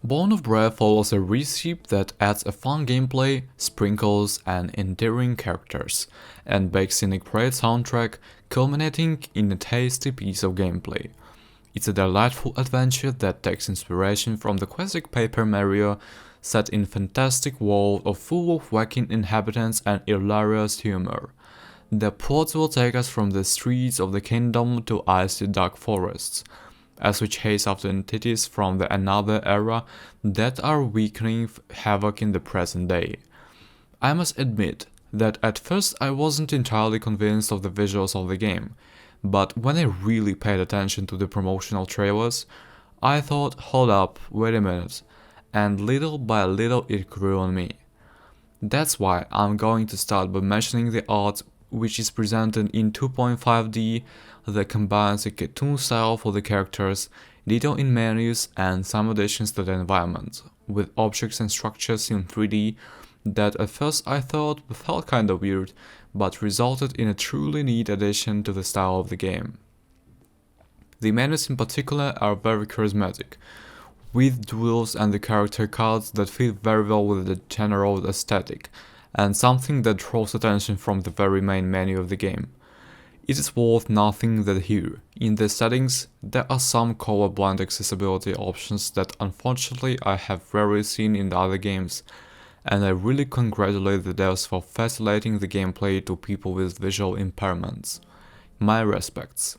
Bone of Breath follows a recipe that adds a fun gameplay, sprinkles and endearing characters, and bakes in a great soundtrack, culminating in a tasty piece of gameplay. It's a delightful adventure that takes inspiration from the classic Paper Mario, set in a fantastic world full of wacky inhabitants and hilarious humor. The plot will take us from the streets of the kingdom to icy dark forests, as we chase after entities from another era that are wreaking havoc in the present day. I must admit that at first I wasn't entirely convinced of the visuals of the game, but when I really paid attention to the promotional trailers, I thought, hold up, wait a minute, and little by little it grew on me. That's why I'm going to start by mentioning the art, which is presented in 2.5D that combines a cartoon style for the characters, detail in menus, and some additions to the environment, with objects and structures in 3D that at first I thought felt kinda weird, but resulted in a truly neat addition to the style of the game. The menus in particular are very charismatic, with duels and the character cards that fit very well with the general aesthetic, and something that draws attention from the very main menu of the game. It is worth noting that here, in the settings, there are some colorblind accessibility options that unfortunately I have rarely seen in the other games, and I really congratulate the devs for facilitating the gameplay to people with visual impairments. My respects.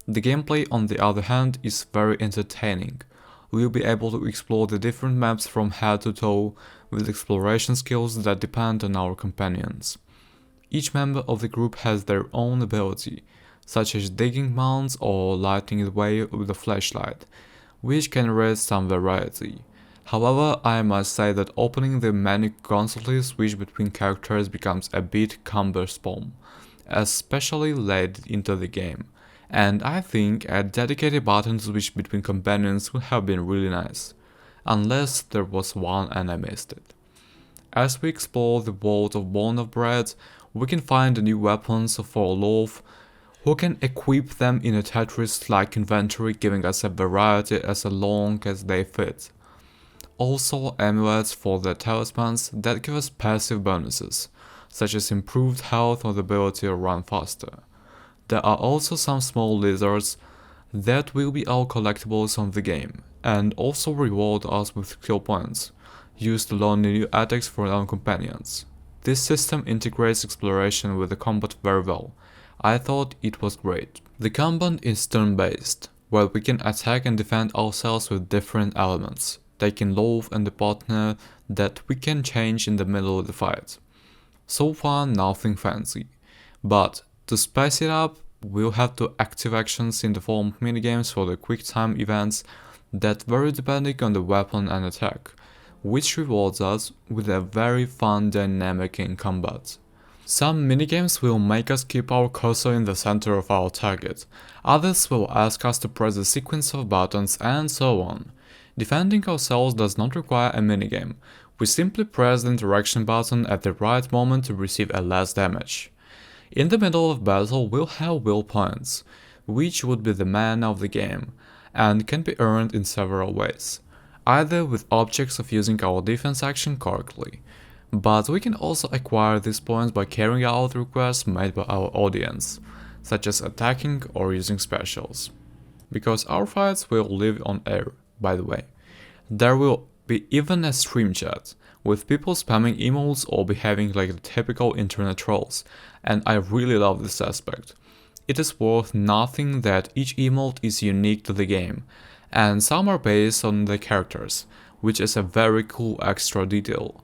The gameplay, on the other hand, is very entertaining. We'll be able to explore the different maps from head to toe, with exploration skills that depend on our companions. Each member of the group has their own ability, such as digging mounds or lighting the way with a flashlight, which can raise some variety. However, I must say that opening the menu to constantly switch between characters becomes a bit cumbersome, especially late into the game, and I think a dedicated button to switch between companions would have been really nice, unless there was one and I missed it. As we explore the world of Bone of Bread, we can find new weapons for Loaf, who can equip them in a Tetris-like inventory, giving us a variety as long as they fit. Also amulets for the talismans that give us passive bonuses, such as improved health or the ability to run faster. There are also some small lizards that will be our collectibles on the game, and also reward us with skill points, used to learn new attacks for our companions. This system integrates exploration with the combat very well. I thought it was great. The combat is turn-based, where we can attack and defend ourselves with different elements, taking Loaf and the partner that we can change in the middle of the fight. So far nothing fancy, but to spice it up, we'll have to active actions in the form of minigames for the quick time events that vary depending on the weapon and attack, which rewards us with a very fun dynamic in combat. Some minigames will make us keep our cursor in the center of our target, others will ask us to press a sequence of buttons and so on. Defending ourselves does not require a minigame, we simply press the interaction button at the right moment to receive a less damage. In the middle of battle we'll have will points, which would be the mana of the game, and can be earned in several ways, either with objects of using our defense action correctly, but we can also acquire these points by carrying out requests made by our audience, such as attacking or using specials. Because our fights will live on air, by the way. There will be even a stream chat, with people spamming emotes or behaving like the typical internet trolls, and I really love this aspect. It is worth noting that each emote is unique to the game, and some are based on the characters, which is a very cool extra detail.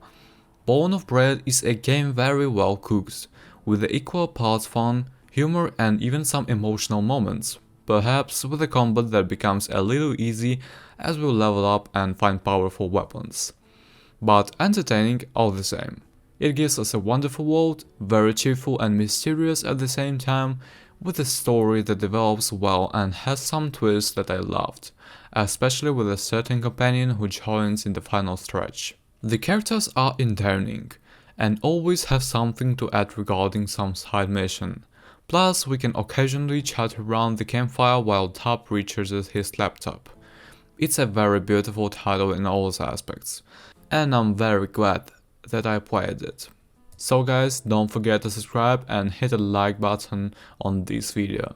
Bone of Bread is a game very well cooked, with the equal parts fun, humor and even some emotional moments, perhaps with a combat that becomes a little easy as we level up and find powerful weapons. But entertaining all the same. It gives us a wonderful world, very cheerful and mysterious at the same time, with a story that develops well and has some twists that I loved, especially with a certain companion who joins in the final stretch. The characters are endearing, and always have something to add regarding some side mission. Plus, we can occasionally chat around the campfire while Top recharges his laptop. It's a very beautiful title in all aspects, and I'm very glad that I played it. So guys, don't forget to subscribe and hit the like button on this video.